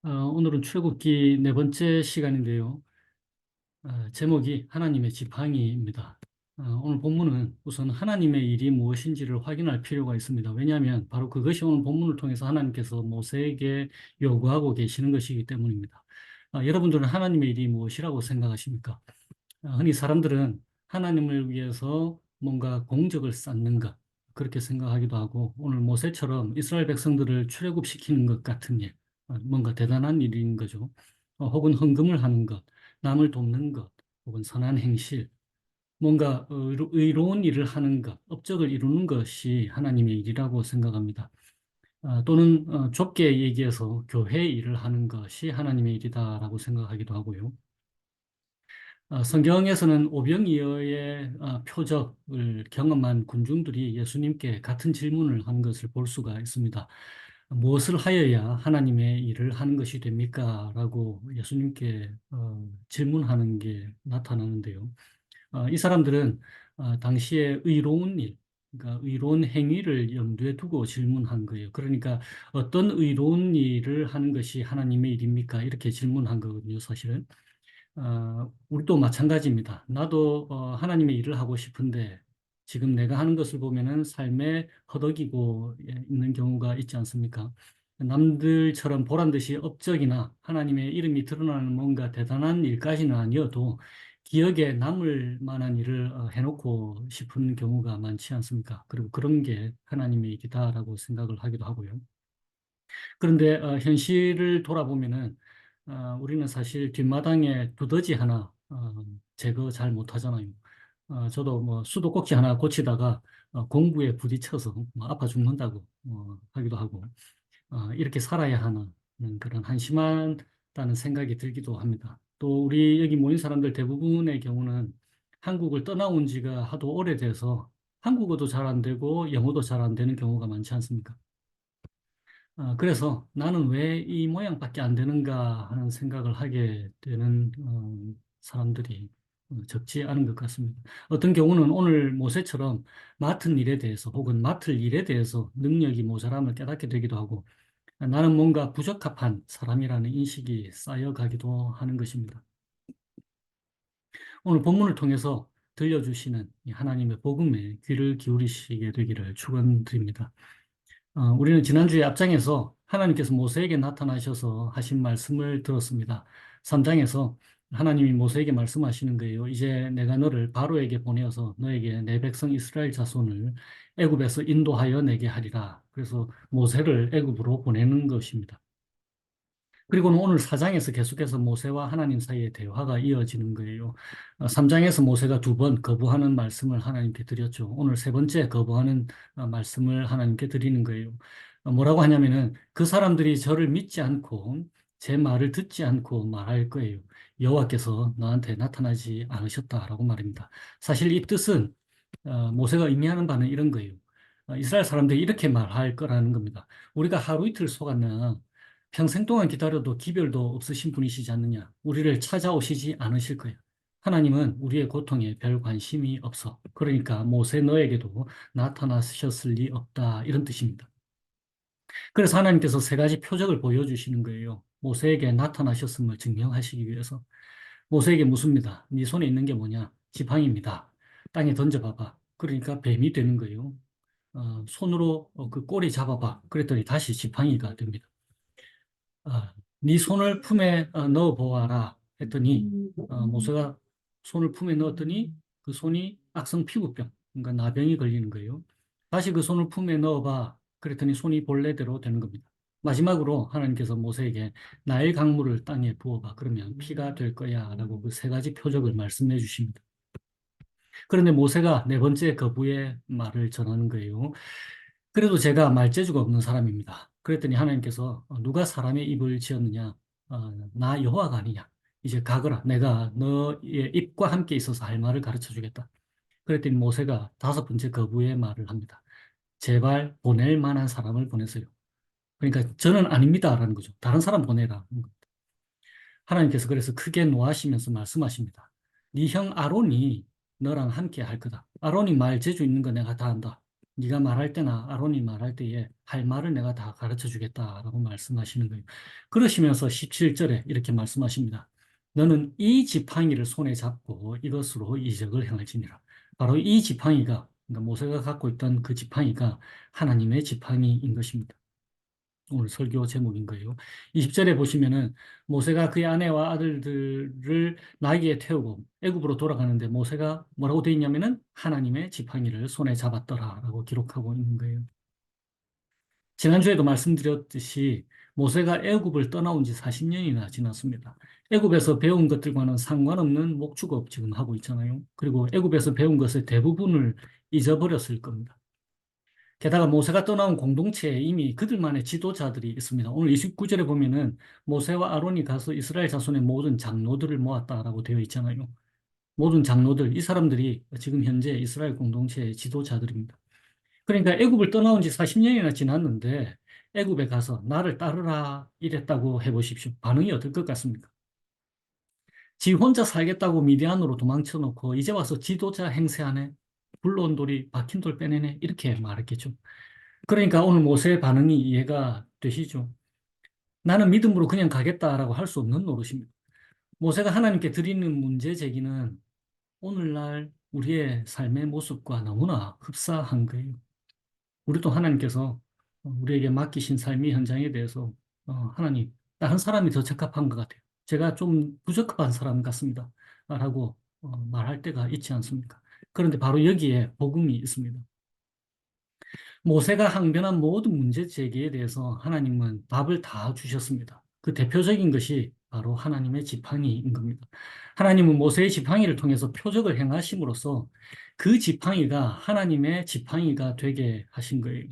오늘은 출애굽기 네 번째 시간인데요. 제목이 하나님의 지팡이입니다. 오늘 본문은 우선 하나님의 일이 무엇인지를 확인할 필요가 있습니다. 왜냐하면 바로 그것이 오늘 본문을 통해서 하나님께서 모세에게 요구하고 계시는 것이기 때문입니다. 여러분들은 하나님의 일이 무엇이라고 생각하십니까? 흔히 사람들은 하나님을 위해서 뭔가 공적을 쌓는 것, 그렇게 생각하기도 하고, 오늘 모세처럼 이스라엘 백성들을 출애굽시키는 것 같은 일, 뭔가 대단한 일인 거죠. 혹은 헌금을 하는 것, 남을 돕는 것, 혹은 선한 행실, 뭔가 의로운 일을 하는 것, 업적을 이루는 것이 하나님의 일이라고 생각합니다. 또는 좁게 얘기해서 교회 일을 하는 것이 하나님의 일이다라고 생각하기도 하고요. 성경에서는 오병이어의 표적을 경험한 군중들이 예수님께 같은 질문을 한 것을 볼 수가 있습니다. 무엇을 하여야 하나님의 일을 하는 것이 됩니까? 라고 예수님께 질문하는 게 나타나는데요. 이 사람들은 당시에 의로운 일, 그러니까 의로운 행위를 염두에 두고 질문한 거예요. 그러니까 어떤 의로운 일을 하는 것이 하나님의 일입니까? 이렇게 질문한 거거든요, 사실은. 우리도 마찬가지입니다. 나도 하나님의 일을 하고 싶은데 지금 내가 하는 것을 보면은 삶에 허덕이고 있는 경우가 있지 않습니까? 남들처럼 보란 듯이 업적이나 하나님의 이름이 드러나는 뭔가 대단한 일까지는 아니어도 기억에 남을 만한 일을 해놓고 싶은 경우가 많지 않습니까? 그리고 그런 게 하나님의 일이다라고 생각을 하기도 하고요. 그런데 현실을 돌아보면은 우리는 사실 뒷마당에 두더지 하나 제거 잘 못하잖아요. 저도 뭐 수도꼭지 하나 고치다가 공구에 부딪혀서 뭐 아파 죽는다고 하기도 하고 이렇게 살아야 하는 그런 한심하다는 생각이 들기도 합니다. 또 우리 여기 모인 사람들 대부분의 경우는 한국을 떠나온 지가 하도 오래돼서 한국어도 잘 안 되고 영어도 잘 안 되는 경우가 많지 않습니까? 그래서 나는 왜 이 모양밖에 안 되는가 하는 생각을 하게 되는 사람들이 적지 않은 것 같습니다. 어떤 경우는 오늘 모세처럼 맡은 일에 대해서 혹은 맡을 일에 대해서 능력이 모자람을 깨닫게 되기도 하고 나는 뭔가 부적합한 사람이라는 인식이 쌓여가기도 하는 것입니다. 오늘 본문을 통해서 들려주시는 이 하나님의 복음에 귀를 기울이시게 되기를 축원드립니다. 우리는 지난주에 앞장에서 하나님께서 모세에게 나타나셔서 하신 말씀을 들었습니다. 3장에서 하나님이 모세에게 말씀하시는 거예요. 이제 내가 너를 바로에게 보내어서 너에게 내 백성 이스라엘 자손을 애굽에서 인도하여 내게 하리라. 그래서 모세를 애굽으로 보내는 것입니다. 그리고는 오늘 4장에서 계속해서 모세와 하나님 사이의 대화가 이어지는 거예요. 3장에서 모세가 두 번 거부하는 말씀을 하나님께 드렸죠. 오늘 세 번째 거부하는 말씀을 하나님께 드리는 거예요. 뭐라고 하냐면은 그 사람들이 저를 믿지 않고 제 말을 듣지 않고 말할 거예요. 여호와께서 너한테 나타나지 않으셨다라고 말입니다. 사실 이 뜻은 모세가 의미하는 바는 이런 거예요. 이스라엘 사람들이 이렇게 말할 거라는 겁니다. 우리가 하루 이틀 속았나 평생 동안 기다려도 기별도 없으신 분이시지 않느냐. 우리를 찾아오시지 않으실 거예요. 하나님은 우리의 고통에 별 관심이 없어. 그러니까 모세 너에게도 나타나셨을 리 없다. 이런 뜻입니다. 그래서 하나님께서 세 가지 표적을 보여주시는 거예요. 모세에게 나타나셨음을 증명하시기 위해서. 모세에게 묻습니다. 네 손에 있는 게 뭐냐? 지팡이입니다. 땅에 던져봐봐. 그러니까 뱀이 되는 거예요. 손으로 그 꼬리 잡아봐. 그랬더니 다시 지팡이가 됩니다. 네 손을 품에 넣어 보아라 했더니 모세가 손을 품에 넣었더니 그 손이 악성 피부병, 그러니까 나병이 걸리는 거예요. 다시 그 손을 품에 넣어봐. 그랬더니 손이 본래대로 되는 겁니다. 마지막으로 하나님께서 모세에게 나일 강물을 땅에 부어봐. 그러면 피가 될 거야. 라고 그 세 가지 표적을 말씀해 주십니다. 그런데 모세가 네 번째 거부의 말을 전하는 거예요. 그래도 제가 말재주가 없는 사람입니다. 그랬더니 하나님께서 누가 사람의 입을 지었느냐? 나 여호와가 아니냐? 이제 가거라. 내가 너의 입과 함께 있어서 할 말을 가르쳐 주겠다. 그랬더니 모세가 다섯 번째 거부의 말을 합니다. 제발 보낼 만한 사람을 보내세요. 그러니까 저는 아닙니다라는 거죠. 다른 사람 보내라. 하나님께서 그래서 크게 노하시면서 말씀하십니다. 네 형 아론이 너랑 함께 할 거다. 아론이 말 재주 있는 거 내가 다 안다. 네가 말할 때나 아론이 말할 때에 할 말을 내가 다 가르쳐 주겠다라고 말씀하시는 거예요. 그러시면서 17절에 이렇게 말씀하십니다. 너는 이 지팡이를 손에 잡고 이것으로 이적을 행할지니라. 바로 이 지팡이가, 그러니까 모세가 갖고 있던 그 지팡이가 하나님의 지팡이인 것입니다. 오늘 설교 제목인 거예요. 20절에 보시면은 모세가 그의 아내와 아들들을 나귀에 태우고 애굽으로 돌아가는데 모세가 뭐라고 되어 있냐면은 하나님의 지팡이를 손에 잡았더라라고 기록하고 있는 거예요. 지난주에도 말씀드렸듯이 모세가 애굽을 떠나온 지 40년이나 지났습니다. 애굽에서 배운 것들과는 상관없는 목축업 지금 하고 있잖아요. 그리고 애굽에서 배운 것의 대부분을 잊어버렸을 겁니다. 게다가 모세가 떠나온 공동체에 이미 그들만의 지도자들이 있습니다. 오늘 29절에 보면은 모세와 아론이 가서 이스라엘 자손의 모든 장로들을 모았다라고 되어 있잖아요. 모든 장로들, 이 사람들이 지금 현재 이스라엘 공동체의 지도자들입니다. 그러니까 애굽을 떠나온 지 40년이나 지났는데 애굽에 가서 나를 따르라 이랬다고 해보십시오. 반응이 어떨 것 같습니까? 지 혼자 살겠다고 미디안으로 도망쳐 놓고 이제 와서 지도자 행세하네. 불러온 돌이 박힌 돌 빼내네. 이렇게 말했겠죠. 그러니까 오늘 모세의 반응이 이해가 되시죠? 나는 믿음으로 그냥 가겠다라고 할 수 없는 노릇입니다. 모세가 하나님께 드리는 문제 제기는 오늘날 우리의 삶의 모습과 너무나 흡사한 거예요. 우리도 하나님께서 우리에게 맡기신 삶의 현장에 대해서 하나님, 다른 사람이 더 적합한 것 같아요. 제가 좀 부적합한 사람 같습니다. 라고 말할 때가 있지 않습니까? 그런데 바로 여기에 복음이 있습니다. 모세가 항변한 모든 문제 제기에 대해서 하나님은 답을 다 주셨습니다. 그 대표적인 것이 바로 하나님의 지팡이인 겁니다. 하나님은 모세의 지팡이를 통해서 표적을 행하심으로써 그 지팡이가 하나님의 지팡이가 되게 하신 거예요.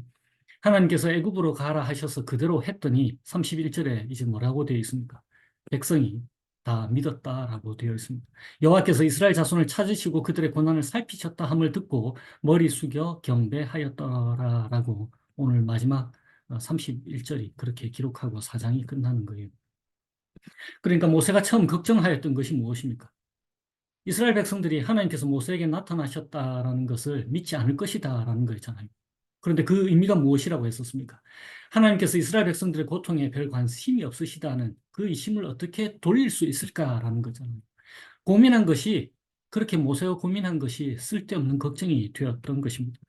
하나님께서 애굽으로 가라 하셔서 그대로 했더니 31절에 이제 뭐라고 되어 있습니까? 백성이 다 믿었다라고 되어 있습니다. 여호와께서 이스라엘 자손을 찾으시고 그들의 고난을 살피셨다 함을 듣고 머리 숙여 경배하였더라라고 오늘 마지막 31절이 그렇게 기록하고 사장이 끝나는 거예요. 그러니까 모세가 처음 걱정하였던 것이 무엇입니까? 이스라엘 백성들이 하나님께서 모세에게 나타나셨다라는 것을 믿지 않을 것이다라는 거였잖아요. 그런데 그 의미가 무엇이라고 했었습니까? 하나님께서 이스라엘 백성들의 고통에 별 관심이 없으시다는 그 의심을 어떻게 돌릴 수 있을까라는 거잖아요. 고민한 것이, 그렇게 모세가 고민한 것이 쓸데없는 걱정이 되었던 것입니다.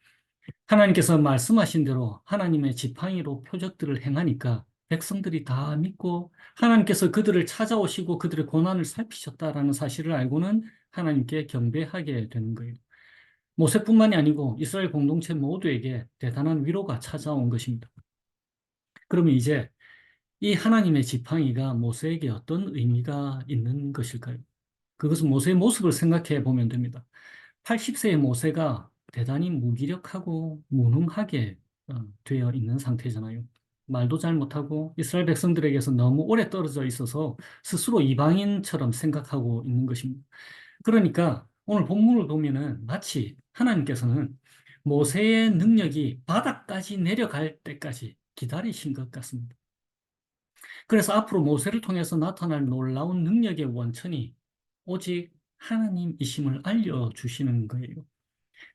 하나님께서 말씀하신 대로 하나님의 지팡이로 표적들을 행하니까 백성들이 다 믿고 하나님께서 그들을 찾아오시고 그들의 고난을 살피셨다라는 사실을 알고는 하나님께 경배하게 되는 거예요. 모세뿐만이 아니고 이스라엘 공동체 모두에게 대단한 위로가 찾아온 것입니다. 그러면 이제 이 하나님의 지팡이가 모세에게 어떤 의미가 있는 것일까요? 그것은 모세의 모습을 생각해 보면 됩니다. 80세의 모세가 대단히 무기력하고 무능하게 되어 있는 상태잖아요. 말도 잘 못하고 이스라엘 백성들에게서 너무 오래 떨어져 있어서 스스로 이방인처럼 생각하고 있는 것입니다. 그러니까 오늘 본문을 보면은 마치 하나님께서는 모세의 능력이 바닥까지 내려갈 때까지 기다리신 것 같습니다. 그래서 앞으로 모세를 통해서 나타날 놀라운 능력의 원천이 오직 하나님이심을 알려주시는 거예요.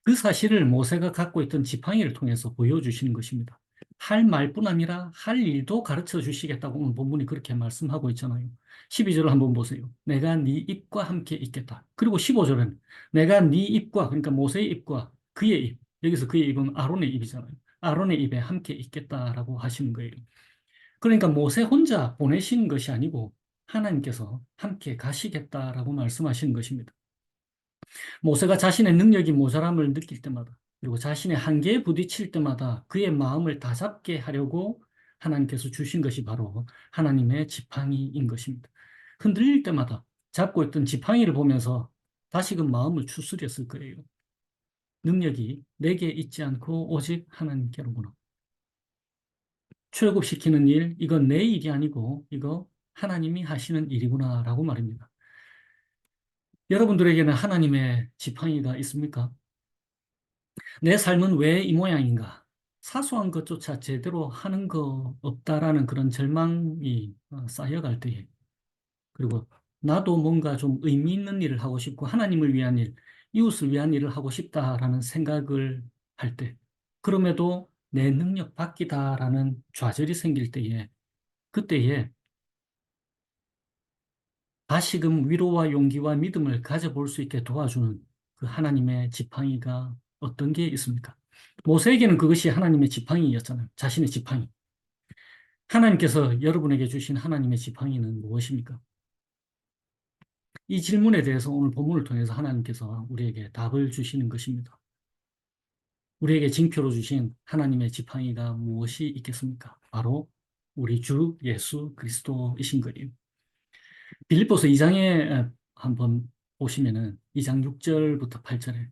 그 사실을 모세가 갖고 있던 지팡이를 통해서 보여주시는 것입니다. 할 말뿐 아니라 할 일도 가르쳐 주시겠다고 오늘 본문이 그렇게 말씀하고 있잖아요. 12절을 한번 보세요. 내가 네 입과 함께 있겠다. 그리고 15절은 내가 네 입과, 그러니까 모세의 입과 그의 입, 여기서 그의 입은 아론의 입이잖아요. 아론의 입에 함께 있겠다라고 하시는 거예요. 그러니까 모세 혼자 보내신 것이 아니고 하나님께서 함께 가시겠다라고 말씀하시는 것입니다. 모세가 자신의 능력이 모자람을 느낄 때마다 그리고 자신의 한계에 부딪힐 때마다 그의 마음을 다잡게 하려고 하나님께서 주신 것이 바로 하나님의 지팡이인 것입니다. 흔들릴 때마다 잡고 있던 지팡이를 보면서 다시금 마음을 추스렸을 거예요. 능력이 내게 있지 않고 오직 하나님께로구나. 출애굽시키는 일, 이건 내 일이 아니고 이거 하나님이 하시는 일이구나라고 말입니다. 여러분들에게는 하나님의 지팡이가 있습니까? 내 삶은 왜 이 모양인가? 사소한 것조차 제대로 하는 거 없다라는 그런 절망이 쌓여갈 때에, 그리고 나도 뭔가 좀 의미 있는 일을 하고 싶고 하나님을 위한 일, 이웃을 위한 일을 하고 싶다라는 생각을 할 때, 그럼에도 내 능력 밖이다라는 좌절이 생길 때에, 그때에 다시금 위로와 용기와 믿음을 가져볼 수 있게 도와주는 그 하나님의 지팡이가 어떤 게 있습니까? 모세에게는 그것이 하나님의 지팡이였잖아요. 자신의 지팡이. 하나님께서 여러분에게 주신 하나님의 지팡이는 무엇입니까? 이 질문에 대해서 오늘 본문을 통해서 하나님께서 우리에게 답을 주시는 것입니다. 우리에게 징표로 주신 하나님의 지팡이가 무엇이 있겠습니까? 바로 우리 주 예수 그리스도이신 거예요. 빌립보서 2장에 한번 보시면은 2장 6절부터 8절에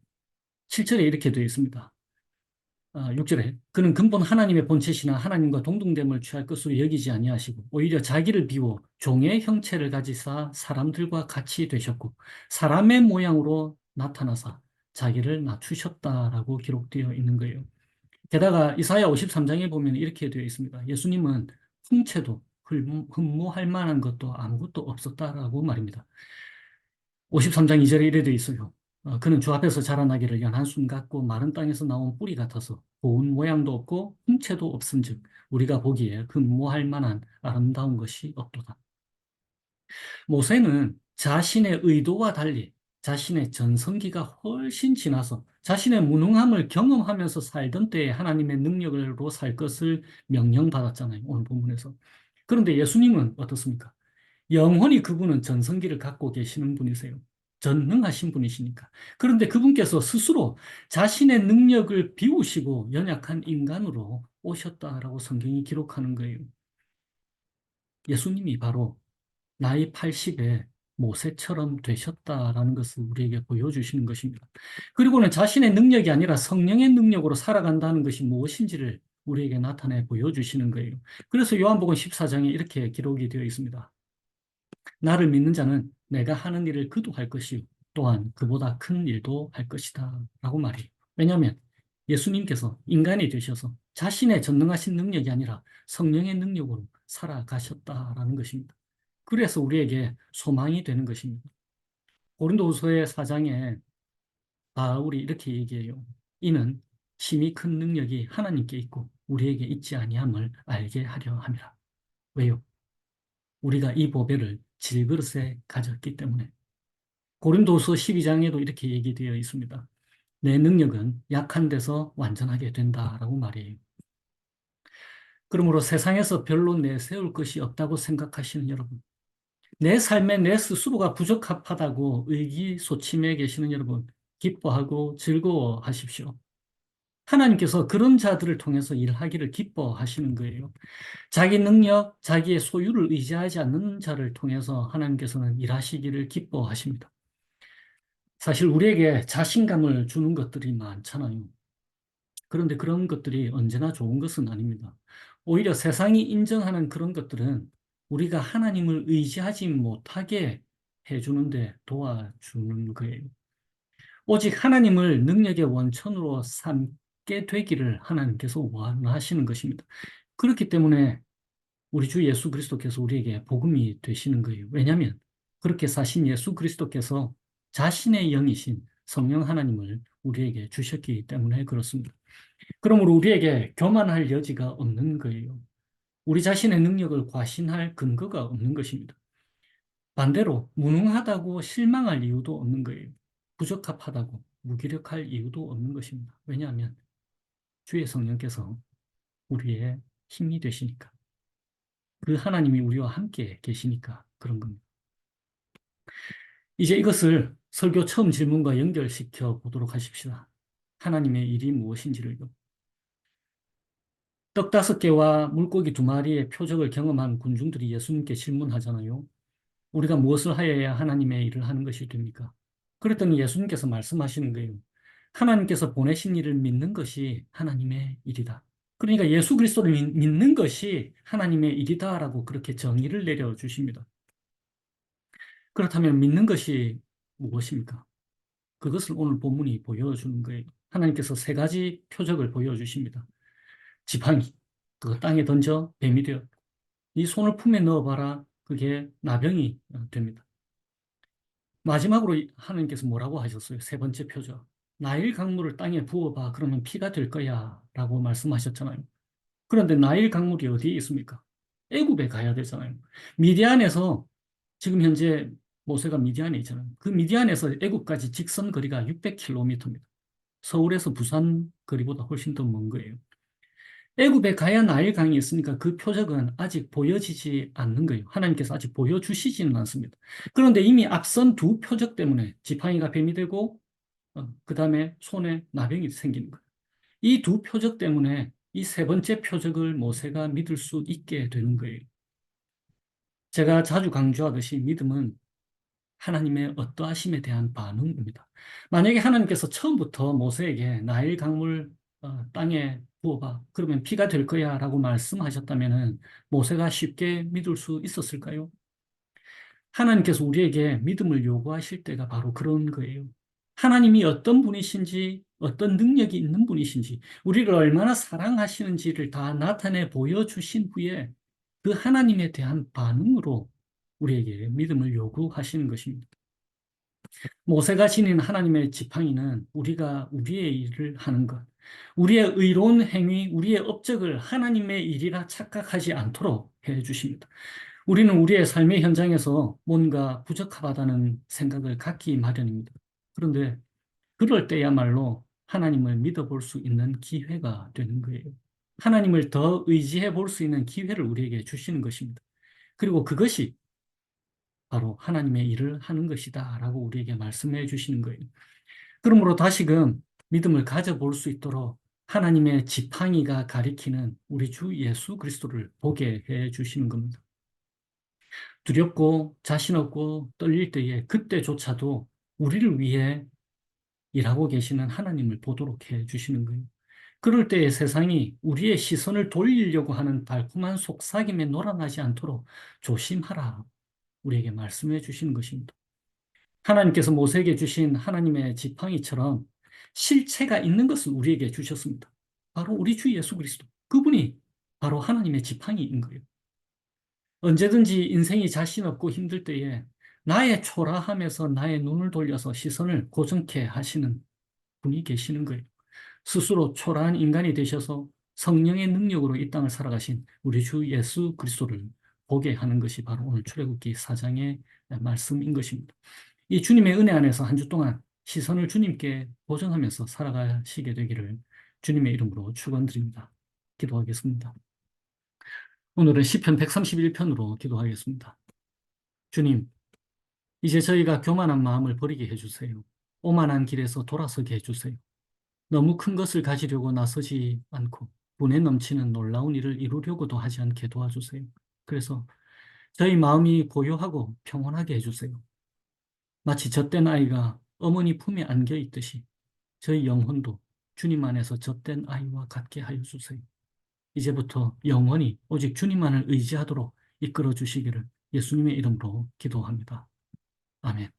7절에 이렇게 되어 있습니다. 6절에 그는 근본 하나님의 본체시나 하나님과 동등됨을 취할 것으로 여기지 아니하시고 오히려 자기를 비워 종의 형체를 가지사 사람들과 같이 되셨고 사람의 모양으로 나타나사 자기를 낮추셨다라고 기록되어 있는 거예요. 게다가 이사야 53장에 보면 이렇게 되어 있습니다. 예수님은 흠채도 흠모할 만한 것도 아무것도 없었다라고 말입니다. 53장 2절에 이래 되어 있어요. 그는 주 앞에서 자라나기를 연한 순 같고 마른 땅에서 나온 뿌리 같아서 고운 모양도 없고 흠채도 없은즉 우리가 보기에 흠모할 만한 아름다운 것이 없도다. 모세는 자신의 의도와 달리 자신의 전성기가 훨씬 지나서 자신의 무능함을 경험하면서 살던 때에 하나님의 능력으로 살 것을 명령받았잖아요. 오늘 본문에서. 그런데 예수님은 어떻습니까? 영원히 그분은 전성기를 갖고 계시는 분이세요. 전능하신 분이시니까. 그런데 그분께서 스스로 자신의 능력을 비우시고 연약한 인간으로 오셨다라고 성경이 기록하는 거예요. 예수님이 바로 나이 80에 모세처럼 되셨다라는 것을 우리에게 보여주시는 것입니다. 그리고는 자신의 능력이 아니라 성령의 능력으로 살아간다는 것이 무엇인지를 우리에게 나타내 보여주시는 거예요. 그래서 요한복음 14장에 이렇게 기록이 되어 있습니다. 나를 믿는 자는 내가 하는 일을 그도 할 것이요 또한 그보다 큰 일도 할 것이다 라고 말해요. 왜냐하면 예수님께서 인간이 되셔서 자신의 전능하신 능력이 아니라 성령의 능력으로 살아가셨다라는 것입니다. 그래서 우리에게 소망이 되는 것입니다. 고린도후서의 4장에 바울이 이렇게 얘기해요. 이는 심히 큰 능력이 하나님께 있고 우리에게 있지 아니함을 알게 하려 함이라. 왜요? 우리가 이 보배를 질그릇에 가졌기 때문에. 고린도서 12장에도 이렇게 얘기되어 있습니다. 내 능력은 약한 데서 완전하게 된다라고 말이에요. 그러므로 세상에서 별로 내세울 것이 없다고 생각하시는 여러분, 내 삶에 내 스스로가 부적합하다고 의기소침해 계시는 여러분, 기뻐하고 즐거워하십시오. 하나님께서 그런 자들을 통해서 일하기를 기뻐하시는 거예요. 자기 능력, 자기의 소유를 의지하지 않는 자를 통해서 하나님께서는 일하시기를 기뻐하십니다. 사실 우리에게 자신감을 주는 것들이 많잖아요. 그런데 그런 것들이 언제나 좋은 것은 아닙니다. 오히려 세상이 인정하는 그런 것들은 우리가 하나님을 의지하지 못하게 해주는데 도와주는 거예요. 오직 하나님을 능력의 원천으로 삼게 되기를 하나님께서 원하시는 것입니다. 그렇기 때문에 우리 주 예수 그리스도께서 우리에게 복음이 되시는 거예요. 왜냐하면 그렇게 사신 예수 그리스도께서 자신의 영이신 성령 하나님을 우리에게 주셨기 때문에 그렇습니다. 그러므로 우리에게 교만할 여지가 없는 거예요. 우리 자신의 능력을 과신할 근거가 없는 것입니다. 반대로 무능하다고 실망할 이유도 없는 거예요. 부적합하다고 무기력할 이유도 없는 것입니다. 왜냐하면 주의 성령께서 우리의 힘이 되시니까. 그 하나님이 우리와 함께 계시니까 그런 겁니다. 이제 이것을 설교 처음 질문과 연결시켜 보도록 하십시다. 하나님의 일이 무엇인지를요. 떡 5개와 물고기 2마리의 표적을 경험한 군중들이 예수님께 질문하잖아요. 우리가 무엇을 하여야 하나님의 일을 하는 것이 됩니까? 그랬더니 예수님께서 말씀하시는 거예요. 하나님께서 보내신 일을 믿는 것이 하나님의 일이다. 그러니까 예수 그리스도를 믿는 것이 하나님의 일이다라고 그렇게 정의를 내려주십니다. 그렇다면 믿는 것이 무엇입니까? 그것을 오늘 본문이 보여주는 거예요. 하나님께서 3가지 표적을 보여주십니다. 지팡이, 그거 땅에 던져 뱀이 되어 이 손을 품에 넣어봐라. 그게 나병이 됩니다. 마지막으로 하나님께서 뭐라고 하셨어요? 3번째 표적. 나일 강물을 땅에 부어봐. 그러면 피가 될 거야. 라고 말씀하셨잖아요. 그런데 나일 강물이 어디에 있습니까? 애굽에 가야 되잖아요. 미디안에서 지금 현재 모세가 미디안에 있잖아요. 그 미디안에서 애굽까지 직선 거리가 600km입니다. 서울에서 부산 거리보다 훨씬 더 먼 거예요. 애굽에 가야 나일 강이 있으니까 그 표적은 아직 보여지지 않는 거예요. 하나님께서 아직 보여주시지는 않습니다. 그런데 이미 앞선 두 표적 때문에 지팡이가 뱀이 되고 그 다음에 손에 나병이 생기는 거예요. 이 두 표적 때문에 이 세 번째 표적을 모세가 믿을 수 있게 되는 거예요. 제가 자주 강조하듯이 믿음은 하나님의 어떠하심에 대한 반응입니다. 만약에 하나님께서 처음부터 모세에게 나일 강물 땅에 부어봐. 그러면 피가 될 거야 라고 말씀하셨다면 모세가 쉽게 믿을 수 있었을까요? 하나님께서 우리에게 믿음을 요구하실 때가 바로 그런 거예요. 하나님이 어떤 분이신지, 어떤 능력이 있는 분이신지, 우리를 얼마나 사랑하시는지를 다 나타내 보여주신 후에 그 하나님에 대한 반응으로 우리에게 믿음을 요구하시는 것입니다. 모세가 지닌 하나님의 지팡이는 우리가 우리의 일을 하는 것, 우리의 의로운 행위, 우리의 업적을 하나님의 일이라 착각하지 않도록 해 주십니다. 우리는 우리의 삶의 현장에서 뭔가 부적합하다는 생각을 갖기 마련입니다. 그런데 그럴 때야말로 하나님을 믿어볼 수 있는 기회가 되는 거예요. 하나님을 더 의지해 볼 수 있는 기회를 우리에게 주시는 것입니다. 그리고 그것이 바로 하나님의 일을 하는 것이다 라고 우리에게 말씀해 주시는 거예요. 그러므로 다시금 믿음을 가져볼 수 있도록 하나님의 지팡이가 가리키는 우리 주 예수 그리스도를 보게 해 주시는 겁니다. 두렵고 자신 없고 떨릴 때에 그때조차도 우리를 위해 일하고 계시는 하나님을 보도록 해 주시는 거예요. 그럴 때에 세상이 우리의 시선을 돌리려고 하는 달콤한 속삭임에 놀아나지 않도록 조심하라 우리에게 말씀해 주시는 것입니다. 하나님께서 모세에게 주신 하나님의 지팡이처럼 실체가 있는 것을 우리에게 주셨습니다. 바로 우리 주 예수 그리스도. 그분이 바로 하나님의 지팡이인 거예요. 언제든지 인생이 자신 없고 힘들 때에 나의 초라함에서 나의 눈을 돌려서 시선을 고정케 하시는 분이 계시는 거예요. 스스로 초라한 인간이 되셔서 성령의 능력으로 이 땅을 살아가신 우리 주 예수 그리스도를 보게 하는 것이 바로 오늘 출애굽기 4장의 말씀인 것입니다. 이 주님의 은혜 안에서 한 주 동안 시선을 주님께 고정하면서 살아가시게 되기를 주님의 이름으로 축원드립니다. 기도하겠습니다. 오늘은 시편 131편으로 기도하겠습니다. 주님, 이제 저희가 교만한 마음을 버리게 해주세요. 오만한 길에서 돌아서게 해주세요. 너무 큰 것을 가지려고 나서지 않고 분에 넘치는 놀라운 일을 이루려고도 하지 않게 도와주세요. 그래서 저희 마음이 고요하고 평온하게 해주세요. 마치 젖된 아이가 어머니 품에 안겨 있듯이 저희 영혼도 주님 안에서 젖된 아이와 같게 하여 주세요. 이제부터 영원히 오직 주님만을 의지하도록 이끌어 주시기를 예수님의 이름으로 기도합니다. 아멘.